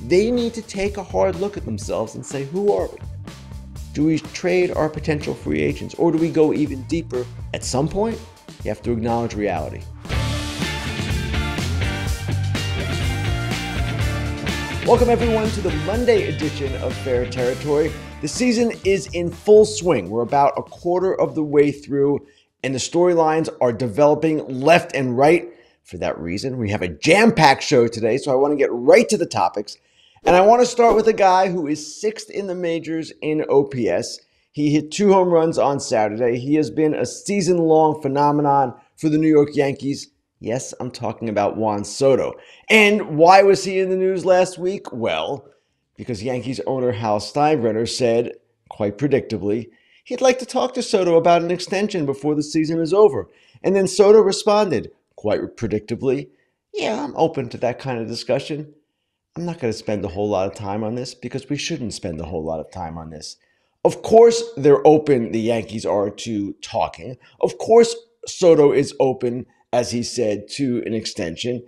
they need to take a hard look at themselves and say, who are we? Do we trade our potential free agents, or do we go even deeper? At some point, you have to acknowledge reality. Welcome everyone to the Monday edition of Fair Territory. The season is in full swing. We're about a quarter of the way through, and the storylines are developing left and right. For that reason, we have a jam-packed show today, so I want to get right to the topics. And I want to start with a guy who is sixth in the majors in OPS. He hit 2 home runs on Saturday. He has been a season-long phenomenon for the New York Yankees. Yes, I'm talking about Juan Soto. And why was he in the news last week? Well, because Yankees owner Hal Steinbrenner said, quite predictably, he'd like to talk to Soto about an extension before the season is over. And then Soto responded, quite predictably, yeah, I'm open to that kind of discussion. I'm not going to spend a whole lot of time on this because we shouldn't spend a whole lot of time on this. Of course, they're open, the Yankees are, to talking. Of course, Soto is open, as he said, to an extension.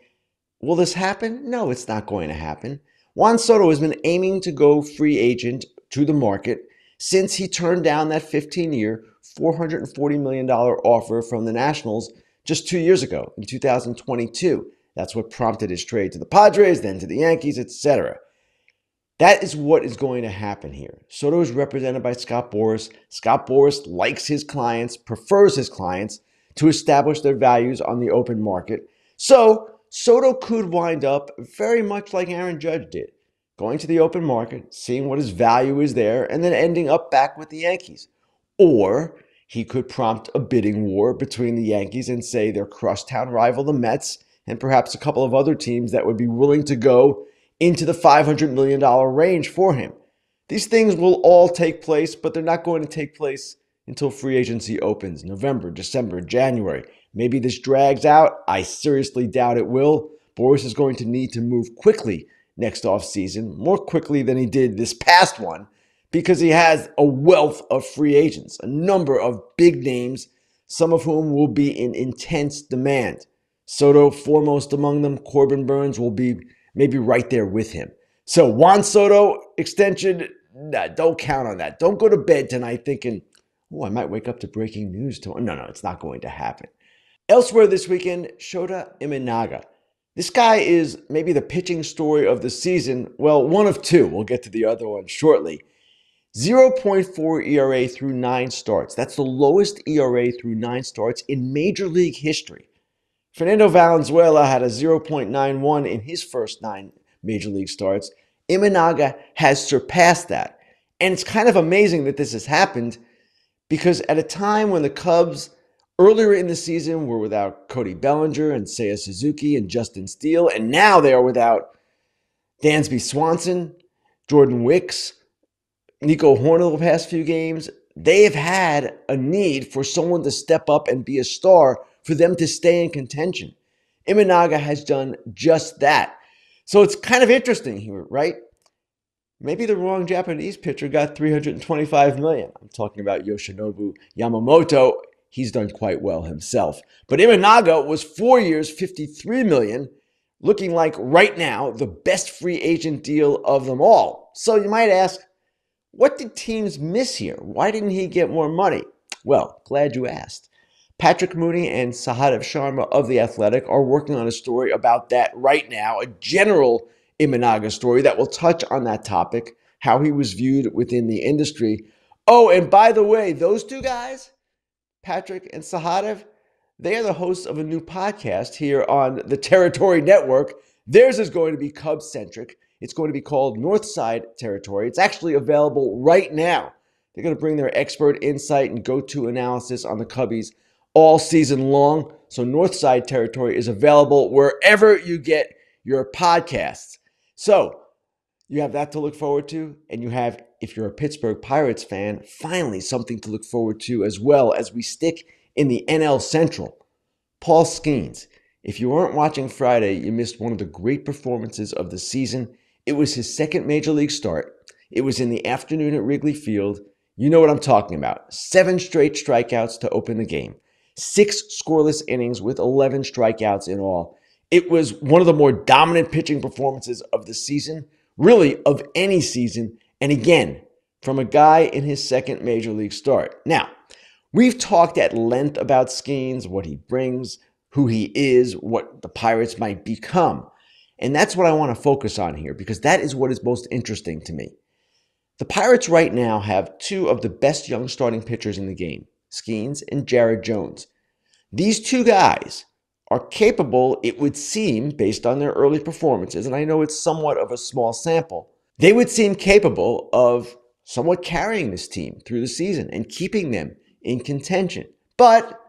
Will this happen? No, it's not going to happen. Juan Soto has been aiming to go free agent to the market since he turned down that 15-year, $440 million offer from the Nationals just 2 years ago in 2022. That's what prompted his trade to the Padres, then to the Yankees, etc. That is what is going to happen here. Soto is represented by Scott Boras. Scott Boras likes his clients, prefers his clients to establish their values on the open market. So Soto could wind up very much like Aaron Judge did, going to the open market, seeing what his value is there, and then ending up back with the Yankees. Or he could prompt a bidding war between the Yankees and, say, their crosstown rival, the Mets, and perhaps a couple of other teams that would be willing to go into the $500 million range for him. These things will all take place, but they're not going to take place until free agency opens, November, December, January. Maybe this drags out. I seriously doubt it will. Boras is going to need to move quickly next offseason, more quickly than he did this past one, because he has a wealth of free agents, a number of big names, some of whom will be in intense demand. Soto, foremost among them. Corbin Burns will be maybe right there with him. So Juan Soto extension, nah, don't count on that. Don't go to bed tonight thinking, oh, I might wake up to breaking news tomorrow. No, it's not going to happen. Elsewhere this weekend, Shōta Imanaga. This guy is maybe the pitching story of the season. Well, one of two. We'll get to the other one shortly. 0.4 ERA through 9 starts. That's the lowest ERA through 9 starts in Major League history. Fernando Valenzuela had a 0.91 in his first 9 Major League starts. Imanaga has surpassed that. And it's kind of amazing that this has happened because at a time when the Cubs earlier in the season were without Cody Bellinger and Seiya Suzuki and Justin Steele, and now they are without Dansby Swanson, Jordan Wicks, Nico Horner the past few games, they have had a need for someone to step up and be a star for them to stay in contention. Imanaga has done just that. So it's kind of interesting here, right? Maybe the wrong Japanese pitcher got $325 million. I'm talking about Yoshinobu Yamamoto. He's done quite well himself. But Imanaga was 4 years, $53 million, looking like right now the best free agent deal of them all. So you might ask, what did teams miss here? Why didn't he get more money? Well, glad you asked. Patrick Mooney and Sahadev Sharma of The Athletic are working on a story about that right now, a general Imanaga story that will touch on that topic, how he was viewed within the industry. Oh, and by the way, those two guys, Patrick and Sahadev, they are the hosts of a new podcast here on the Territory Network. Theirs is going to be Cubs-centric. It's going to be called Northside Territory. It's actually available right now. They're going to bring their expert insight and go-to analysis on the Cubbies all season long. So Northside Territory is available wherever you get your podcasts. So you have that to look forward to. And you have, if you're a Pittsburgh Pirates fan, finally something to look forward to as well as we stick in the NL Central. Paul Skenes. If you weren't watching Friday, you missed one of the great performances of the season. It was his second Major League start. It was in the afternoon at Wrigley Field. You know what I'm talking about. 7 straight strikeouts to open the game. 6 scoreless innings with 11 strikeouts in all. It was one of the more dominant pitching performances of the season. really of any season, and again, from a guy in his second major league start. Now, we've talked at length about Skenes, what he brings, who he is, what the Pirates might become. And that's what I want to focus on here because that is what is most interesting to me. The Pirates right now have two of the best young starting pitchers in the game, Skenes and Jared Jones. These two guys are capable, it would seem, based on their early performances, and I know it's somewhat of a small sample, they would seem capable of somewhat carrying this team through the season and keeping them in contention. But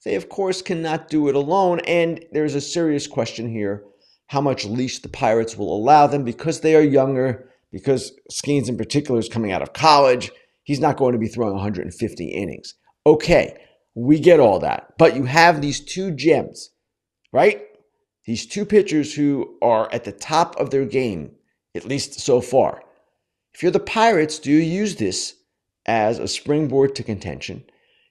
they, of course, cannot do it alone, and there's a serious question here how much leash the Pirates will allow them because they are younger, because Skenes in particular is coming out of college. He's not going to be throwing 150 innings. Okay, we get all that. But you have these two gems, right? These two pitchers who are at the top of their game, at least so far. If you're the Pirates, do you use this as a springboard to contention?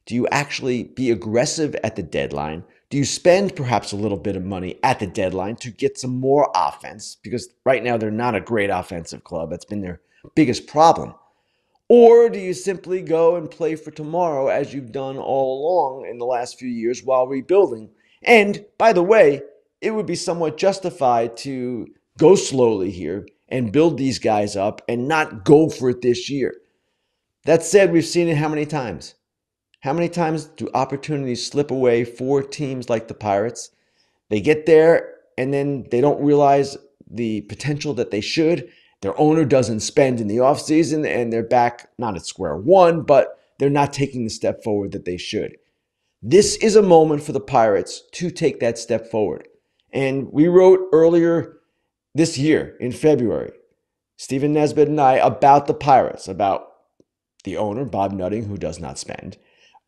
Do you actually be aggressive at the deadline? Do you spend perhaps a little bit of money at the deadline to get some more offense? Because right now they're not a great offensive club. That's been their biggest problem. Or do you simply go and play for tomorrow as you've done all along in the last few years while rebuilding? And by the way, it would be somewhat justified to go slowly here and build these guys up and not go for it this year. That said, we've seen it how many times? How many times do opportunities slip away for teams like the Pirates? They get there and then they don't realize the potential that they should. Their owner doesn't spend in the offseason and they're back not at square one, but they're not taking the step forward that they should. This is a moment for the Pirates to take that step forward. And we wrote earlier this year in February, Stephen Nesbitt and I, about the Pirates, about the owner, Bob Nutting, who does not spend,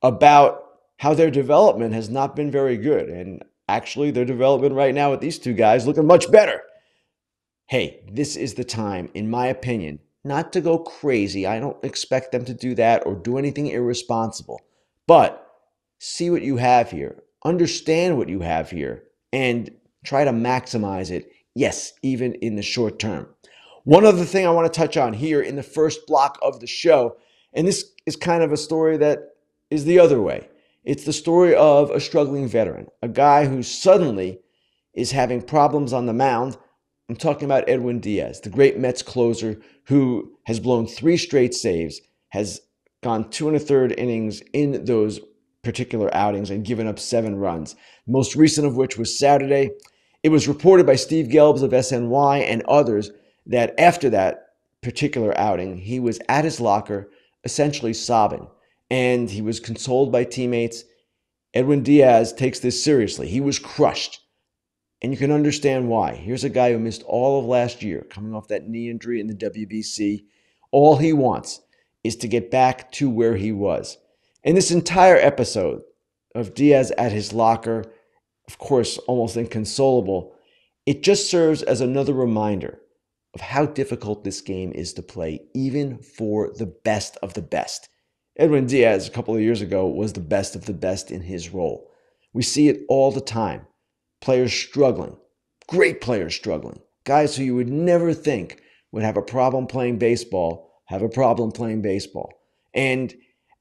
about how their development has not been very good. And actually, their development right now with these two guys looking much better. Hey, this is the time, in my opinion, not to go crazy. I don't expect them to do that or do anything irresponsible. But see what you have here. Understand what you have here. And try to maximize it, yes, even in the short term. One other thing I want to touch on here in the first block of the show, and this is kind of a story that is the other way. It's the story of a struggling veteran, a guy who suddenly is having problems on the mound. I'm talking about Edwin Diaz, the great Mets closer who has blown 3 straight saves, has gone 2 1/3 innings in those particular outings and given up 7 runs, most recent of which was Saturday. It was reported by Steve Gelbs of SNY and others that after that particular outing, he was at his locker essentially sobbing. And he was consoled by teammates. Edwin Diaz takes this seriously. He was crushed. And you can understand why. Here's a guy who missed all of last year, coming off that knee injury in the WBC. All he wants is to get back to where he was. And this entire episode of Diaz at his locker, of course, almost inconsolable, it just serves as another reminder of how difficult this game is to play, even for the best of the best. Edwin Diaz, a couple of years ago, was the best of the best in his role. We see it all the time. Players struggling, great players struggling, guys who you would never think would have a problem playing baseball, have a problem playing baseball. And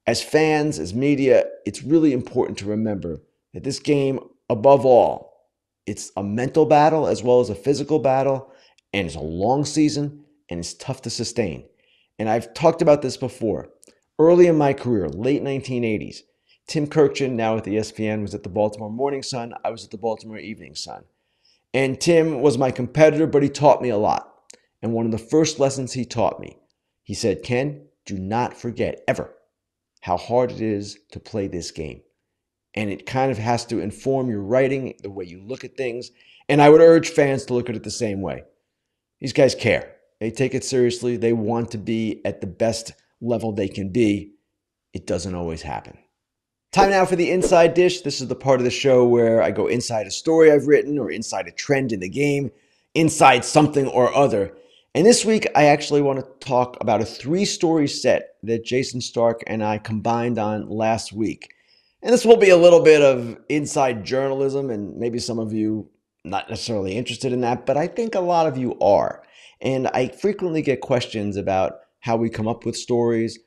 as fans, as media, it's really important to remember that this game, above all, it's a mental battle as well as a physical battle, and it's a long season, and it's tough to sustain. And I've talked about this before. Early in my career, late 1980s, Tim Kirkchin, now with ESPN, was at the Baltimore Morning Sun. I was at the Baltimore Evening Sun. And Tim was my competitor, but he taught me a lot. And one of the first lessons he taught me, he said, Ken, do not forget ever how hard it is to play this game. And it kind of has to inform your writing, the way you look at things. And I would urge fans to look at it the same way. These guys care. They take it seriously. They want to be at the best level they can be. It doesn't always happen. Time now for the Inside Dish. This is the part of the show where I go inside a story I've written or inside a trend in the game, inside something or other. And this week, I actually want to talk about a 3-story set that Jayson Stark and I combined on last week. And this will be a little bit of inside journalism, and maybe some of you not necessarily interested in that, but I think a lot of you are. And I frequently get questions about how we come up with stories,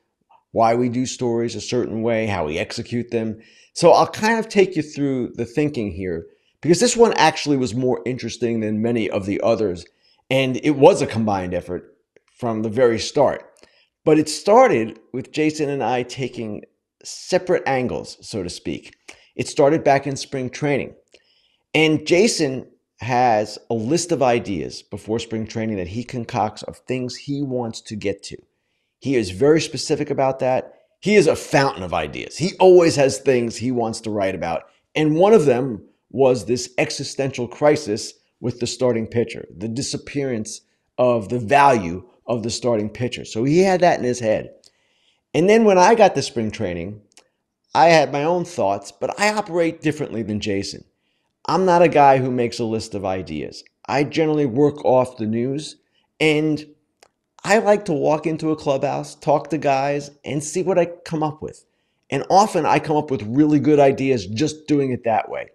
why we do stories a certain way, how we execute them. So I'll kind of take you through the thinking here, because this one actually was more interesting than many of the others. And it was a combined effort from the very start. But it started with Jayson and I taking separate angles, so to speak. It started back in spring training. And Jayson has a list of ideas before spring training that he concocts of things he wants to get to. He is very specific about that. He is a fountain of ideas. He always has things he wants to write about. And one of them was this existential crisis with the starting pitcher, the disappearance of the value of the starting pitcher. So he had that in his head. And then when I got to spring training, I had my own thoughts, but I operate differently than Jayson. I'm not a guy who makes a list of ideas. I generally work off the news, and I like to walk into a clubhouse, talk to guys, and see what I come up with. And often I come up with really good ideas just doing it that way.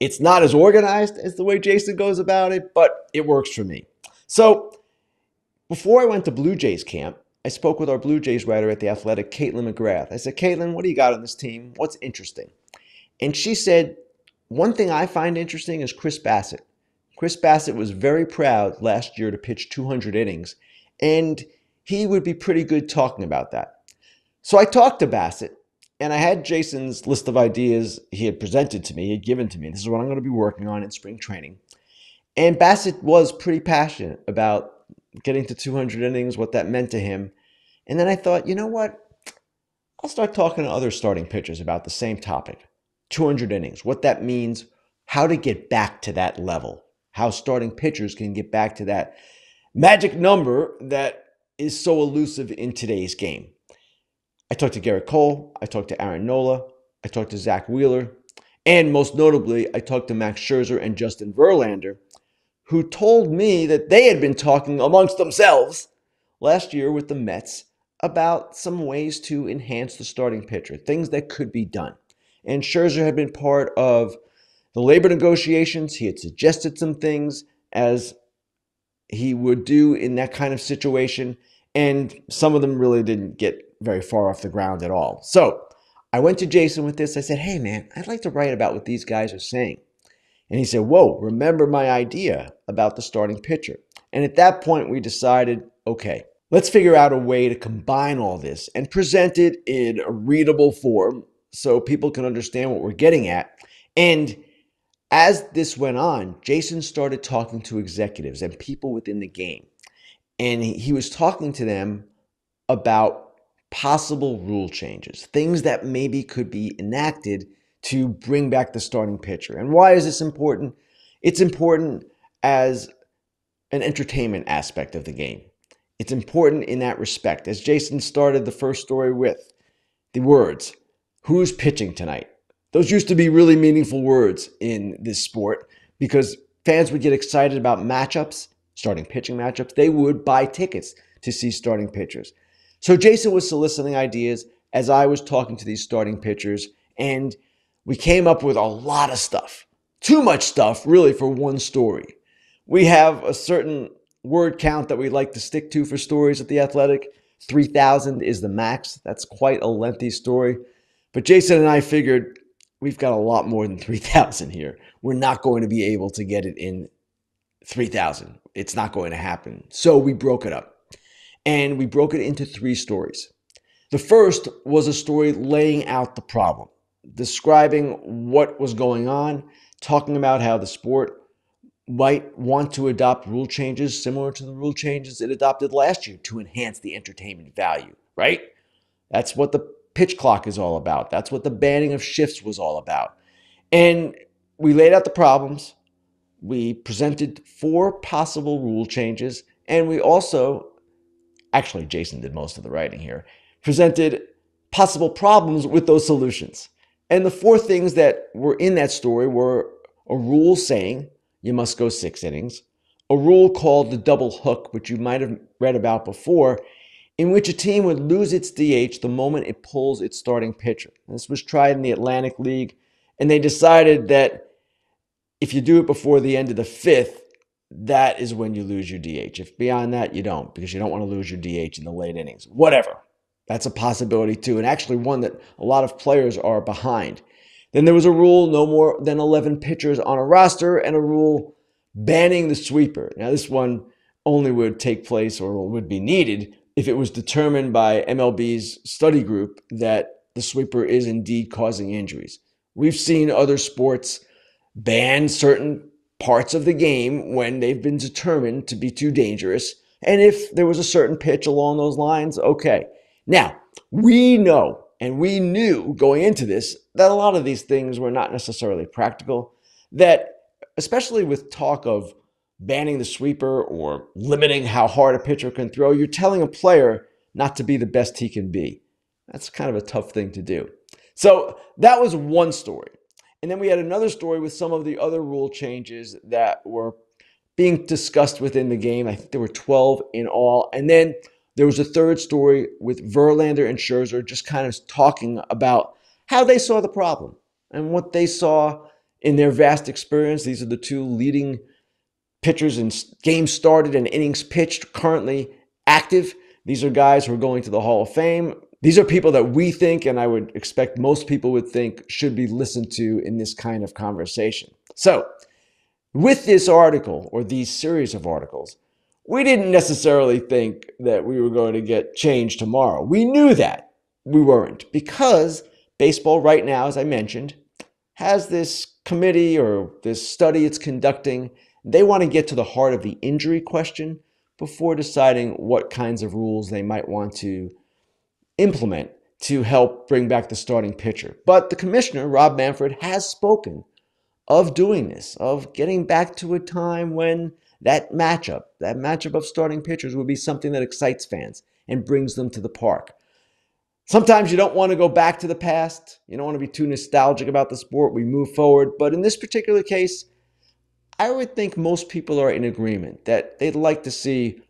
It's not as organized as the way Jayson goes about it, but it works for me. So before I went to Blue Jays camp, I spoke with our Blue Jays writer at The Athletic, Caitlin McGrath. I said, Caitlin, what do you got on this team? What's interesting? And she said, one thing I find interesting is Chris Bassitt. Chris Bassitt was very proud last year to pitch 200 innings, and he would be pretty good talking about that. So I talked to Bassitt, and I had Jayson's list of ideas he had presented to me, he had given to me. This is what I'm going to be working on in spring training. And Bassitt was pretty passionate about getting to 200 innings, what that meant to him. And then I thought, you know what? I'll start talking to other starting pitchers about the same topic. 200 innings, what that means, how to get back to that level, how starting pitchers can get back to that magic number that is so elusive in today's game. I talked to Garrett Cole, I talked to Aaron Nola, I talked to Zach Wheeler, and most notably, I talked to Max Scherzer and Justin Verlander, who told me that they had been talking amongst themselves last year with the Mets about some ways to enhance the starting pitcher, things that could be done. And Scherzer had been part of the labor negotiations. He had suggested some things as he would do in that kind of situation. And some of them really didn't get very far off the ground at all. So I went to Jayson with this. I said, hey, man, I'd like to write about what these guys are saying. And he said, whoa, remember my idea about the starting pitcher. And at that point, we decided, okay, let's figure out a way to combine all this and present it in a readable form so people can understand what we're getting at. And as this went on, Jayson started talking to executives and people within the game. And he was talking to them about possible rule changes, things that maybe could be enacted to bring back the starting pitcher. And why is this important? It's important as an entertainment aspect of the game. It's important in that respect. As Jayson started the first story with the words, who's pitching tonight? Those used to be really meaningful words in this sport because fans would get excited about matchups, starting pitching matchups. They would buy tickets to see starting pitchers. So Jayson was soliciting ideas as I was talking to these starting pitchers, and we came up with a lot of stuff. Too much stuff, really, for one story. We have a certain word count that we like to stick to for stories at The Athletic. 3,000 is the max. That's quite a lengthy story. But Jayson and I figured we've got a lot more than 3,000 here. We're not going to be able to get it in 3,000. It's not going to happen. So we broke it up. And we broke it into 3 stories. The first was a story laying out the problem, describing what was going on, talking about how the sport might want to adopt rule changes similar to the rule changes it adopted last year to enhance the entertainment value, right? That's what the pitch clock is all about. That's what the banning of shifts was all about. And we laid out the problems. We presented 4 possible rule changes. And we also, actually, Jayson did most of the writing here, presented possible problems with those solutions. And the 4 things that were in that story were a rule saying you must go 6 innings, a rule called the double hook, which you might have read about before, in which a team would lose its DH the moment it pulls its starting pitcher. This was tried in the Atlantic League, and they decided that if you do it before the end of the 5th, that is when you lose your DH. If beyond that, you don't, because you don't want to lose your DH in the late innings. Whatever. That's a possibility too, and actually one that a lot of players are behind. Then there was a rule no more than 11 pitchers on a roster and a rule banning the sweeper. Now this one only would take place or would be needed if it was determined by MLB's study group that the sweeper is indeed causing injuries. We've seen other sports ban certain parts of the game when they've been determined to be too dangerous. And if there was a certain pitch along those lines, okay. Now, we know and we knew going into this that a lot of these things were not necessarily practical, that especially with talk of banning the sweeper or limiting how hard a pitcher can throw, you're telling a player not to be the best he can be. That's kind of a tough thing to do. So that was one story. And then we had another story with some of the other rule changes that were being discussed within the game. I think there were 12 in all. And then there was a third story with Verlander and Scherzer just kind of talking about how they saw the problem and what they saw in their vast experience. These are the two leading pitchers in games started and innings pitched currently active. These are guys who are going to the Hall of Fame. These are people that we think, and I would expect most people would think, should be listened to in this kind of conversation. So with this article, or these series of articles, we didn't necessarily think that we were going to get change tomorrow. We knew that we weren't, because baseball right now, as I mentioned, has this committee or this study it's conducting. They want to get to the heart of the injury question before deciding what kinds of rules they might want to implement to help bring back the starting pitcher. But the commissioner, Rob Manfred, has spoken of doing this, of getting back to a time when that matchup of starting pitchers would be something that excites fans and brings them to the park. Sometimes you don't want to go back to the past. You don't want to be too nostalgic about the sport. We move forward. But in this particular case, I would think most people are in agreement that they'd like to see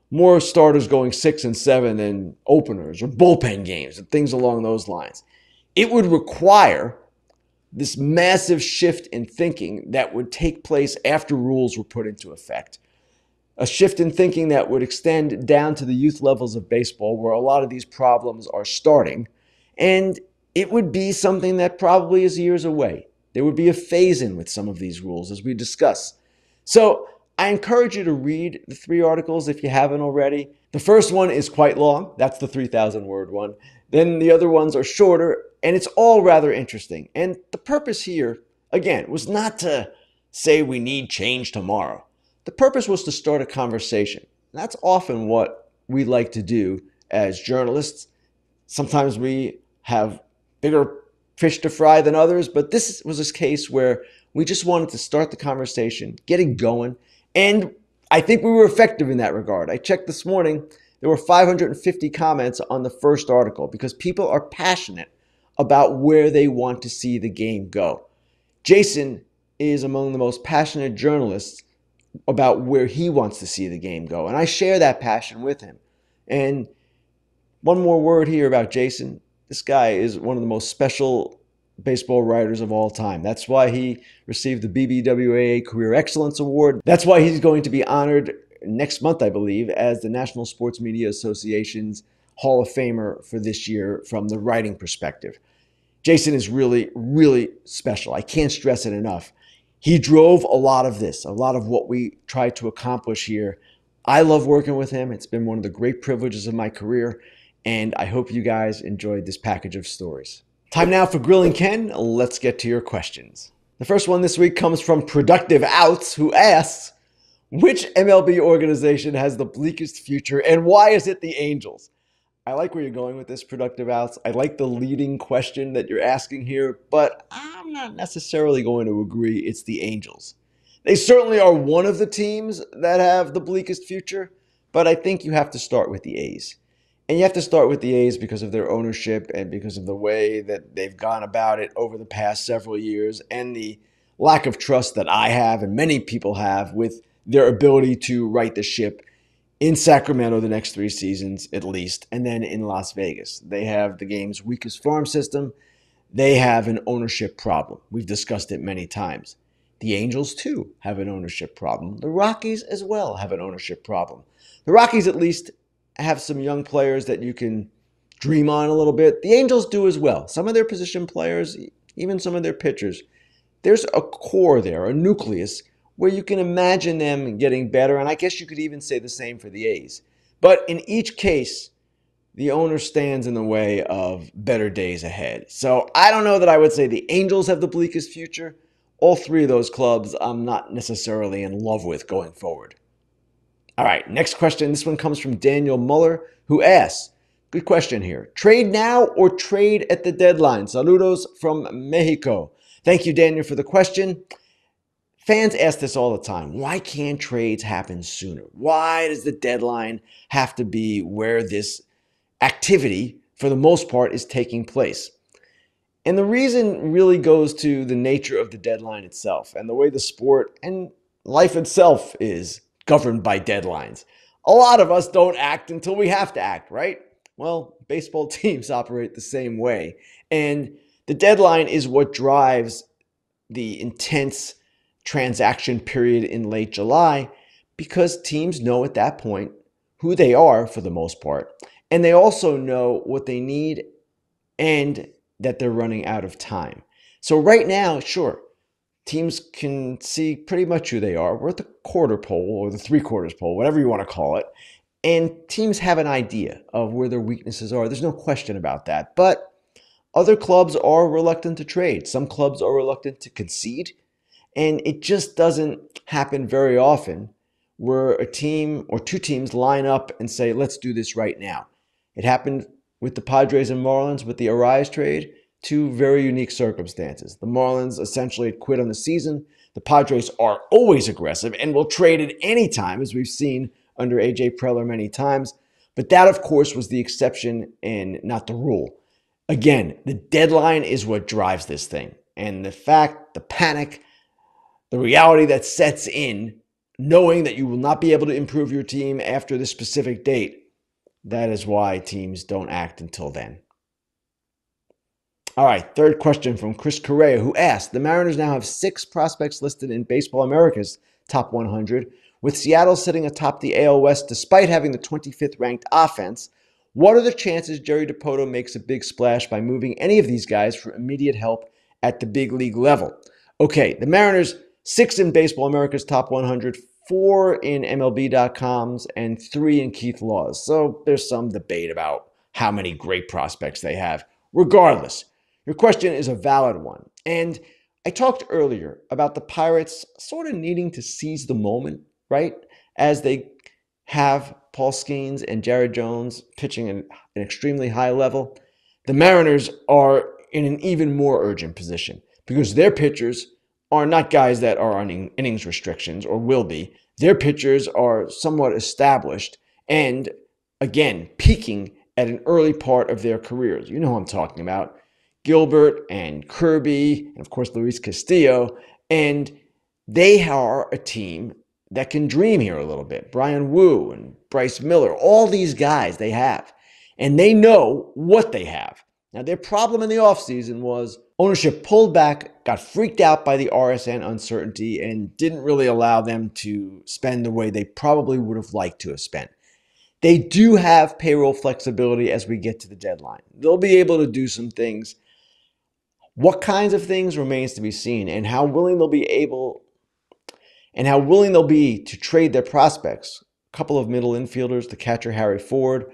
more starters going 6 and 7 than openers or bullpen games and things along those lines. It would require this massive shift in thinking that would take place after rules were put into effect. A shift in thinking that would extend down to the youth levels of baseball, where a lot of these problems are starting. And it would be something that probably is years away. There would be a phase-in with some of these rules, as we discuss. So I encourage you to read the 3 articles if you haven't already. The first one is quite long. That's the 3,000-word one. Then the other ones are shorter, and it's all rather interesting. And the purpose here, again, was not to say we need change tomorrow. The purpose was to start a conversation. And that's often what we like to do as journalists. Sometimes we have bigger fish to fry than others, but this was a case where we just wanted to start the conversation, get it going, and I think we were effective in that regard. I checked this morning. There were 550 comments on the first article because people are passionate about where they want to see the game go. Jayson is among the most passionate journalists about where he wants to see the game go, and I share that passion with him. And one more word here about Jayson. This guy is one of the most special baseball writers of all time. That's why he received the BBWAA Career Excellence Award. That's why he's going to be honored next month, I believe, as the National Sports Media Association's Hall of Famer for this year from the writing perspective. Jayson is really, really special. I can't stress it enough. He drove a lot of this, a lot of what we tried to accomplish here. I love working with him. It's been one of the great privileges of my career, and I hope you guys enjoyed this package of stories. Time now for Grillin Ken. Let's get to your questions. The first one this week comes from Productive Outs, who asks, which MLB organization has the bleakest future, and why is it the Angels? I like where you're going with this, Productive Outs. I like the leading question that you're asking here, but I'm not necessarily going to agree it's the Angels. They certainly are one of the teams that have the bleakest future, but I think you have to start with the A's. And you have to start with the A's because of their ownership and because of the way that they've gone about it over the past several years and the lack of trust that I have and many people have with their ability to right the ship in Sacramento the next 3 seasons at least, and then in Las Vegas. They have the game's weakest farm system. They have an ownership problem. We've discussed it many times. The Angels, too, have an ownership problem. The Rockies, as well, have an ownership problem. The Rockies, at least, have some young players that you can dream on a little bit. The Angels do as well. Some of their position players, even some of their pitchers, there's a core there, a nucleus, where you can imagine them getting better. And I guess you could even say the same for the A's. But in each case, the owner stands in the way of better days ahead. So I don't know that I would say the Angels have the bleakest future. All three of those clubs I'm not necessarily in love with going forward. All right, next question. This one comes from Daniel Muller, who asks, good question here. Trade now or trade at the deadline? Saludos from Mexico. Thank you, Daniel, for the question. Fans ask this all the time. Why can't trades happen sooner? Why does the deadline have to be where this activity, for the most part, is taking place? And the reason really goes to the nature of the deadline itself and the way the sport and life itself is governed by deadlines. A lot of us don't act until we have to act, right? Well, baseball teams operate the same way. And the deadline is what drives the intense transaction period in late July, because teams know at that point who they are for the most part. And they also know what they need and that they're running out of time. So right now, sure, teams can see pretty much who they are. We're at the quarter pole or the three-quarters pole, whatever you want to call it. And teams have an idea of where their weaknesses are. There's no question about that. But other clubs are reluctant to trade. Some clubs are reluctant to concede. And it just doesn't happen very often where a team or two teams line up and say, let's do this right now. It happened with the Padres and Marlins with the Arias trade. Two very unique circumstances. The Marlins essentially had quit on the season. The Padres are always aggressive and will trade at any time, as we've seen under A.J. Preller many times. But that, of course, was the exception and not the rule. Again, the deadline is what drives this thing. And the fact, the panic, the reality that sets in, knowing that you will not be able to improve your team after this specific date, that is why teams don't act until then. All right, third question from Chris Correa, who asked, the Mariners now have 6 prospects listed in Baseball America's top 100, with Seattle sitting atop the AL West despite having the 25th ranked offense. What are the chances Jerry Dipoto makes a big splash by moving any of these guys for immediate help at the big league level? Okay, the Mariners, 6 in Baseball America's top 100, 4 in MLB.com's, and 3 in Keith Law's. So there's some debate about how many great prospects they have. Regardless, your question is a valid one. And I talked earlier about the Pirates sort of needing to seize the moment, right? As they have Paul Skenes and Jared Jones pitching at an extremely high level. The Mariners are in an even more urgent position because their pitchers are not guys that are on innings restrictions or will be. Their pitchers are somewhat established and, again, peaking at an early part of their careers. You know who I'm talking about. Gilbert and Kirby, and of course Luis Castillo, and they are a team that can dream here a little bit. Brian Wu and Bryce Miller, all these guys they have, and they know what they have. Now, their problem in the offseason was ownership pulled back, got freaked out by the RSN uncertainty, and didn't really allow them to spend the way they probably would have liked to have spent. They do have payroll flexibility as we get to the deadline. They'll be able to do some things. What kinds of things remains to be seen, and how willing they'll be to trade their prospects. A couple of middle infielders, the catcher Harry Ford.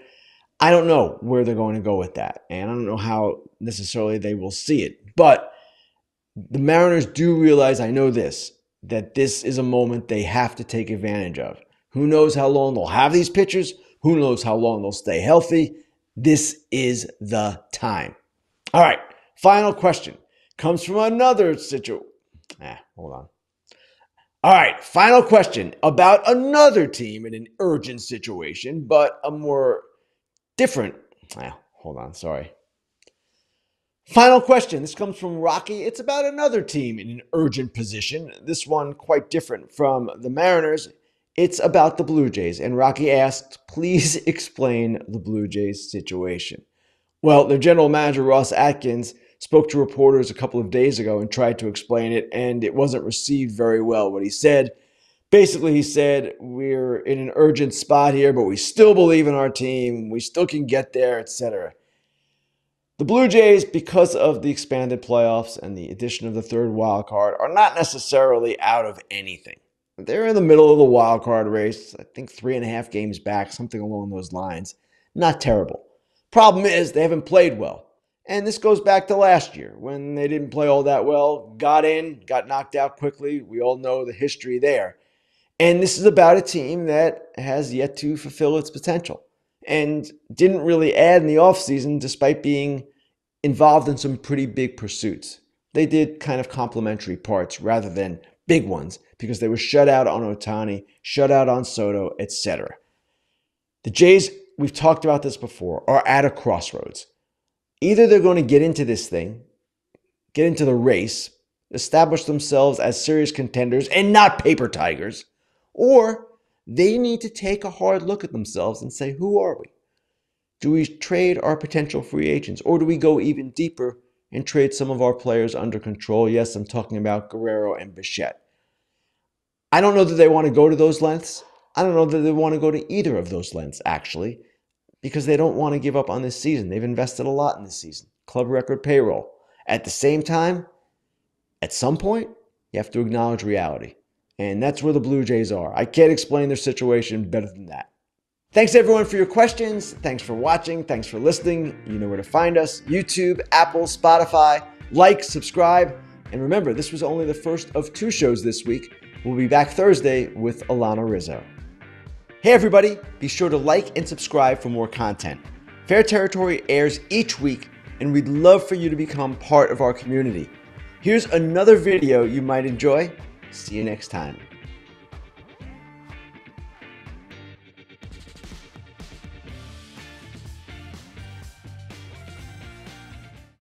I don't know where they're going to go with that, and I don't know how necessarily they will see it. But the Mariners do realize, I know this, that this is a moment they have to take advantage of. Who knows how long they'll have these pitchers? Who knows how long they'll stay healthy? This is the time. All right. Final question comes from another situation. Hold on. All right, final question about another team in an urgent situation, but a more different. Hold on, sorry. Final question. This comes from Rocky. It's about another team in an urgent position. This one quite different from the Mariners. It's about the Blue Jays. And Rocky asked, please explain the Blue Jays situation. Well, their general manager, Ross Atkins, spoke to reporters a couple of days ago and tried to explain it, and it wasn't received very well. What he said, basically, he said, we're in an urgent spot here, but we still believe in our team. We still can get there, etc. The Blue Jays, because of the expanded playoffs and the addition of the third wild card, are not necessarily out of anything. They're in the middle of the wild card race, I think 3.5 games back, something along those lines. Not terrible. Problem is, they haven't played well. And this goes back to last year when they didn't play all that well, got knocked out quickly. We all know the history there. And this is about a team that has yet to fulfill its potential and didn't really add in the offseason despite being involved in some pretty big pursuits. They did kind of complementary parts rather than big ones because they were shut out on Ohtani, shut out on Soto, etc. The Jays, we've talked about this before, are at a crossroads. Either they're going to get into this thing, get into the race, establish themselves as serious contenders and not paper tigers, or they need to take a hard look at themselves and say, who are we? Do we trade our potential free agents, or do we go even deeper and trade some of our players under control? Yes, I'm talking about Guerrero and Bichette. I don't know that they want to go to those lengths. I don't know that they want to go to either of those lengths, actually, because they don't want to give up on this season. They've invested a lot in this season. Club record payroll. At the same time, at some point, you have to acknowledge reality. And that's where the Blue Jays are. I can't explain their situation better than that. Thanks everyone for your questions. Thanks for watching. Thanks for listening. You know where to find us. YouTube, Apple, Spotify. Like, subscribe. And remember, this was only the first of 2 shows this week. We'll be back Thursday with Alana Rizzo. Hey everybody, be sure to like and subscribe for more content. Fair Territory airs each week, and we'd love for you to become part of our community. Here's another video you might enjoy. See you next time.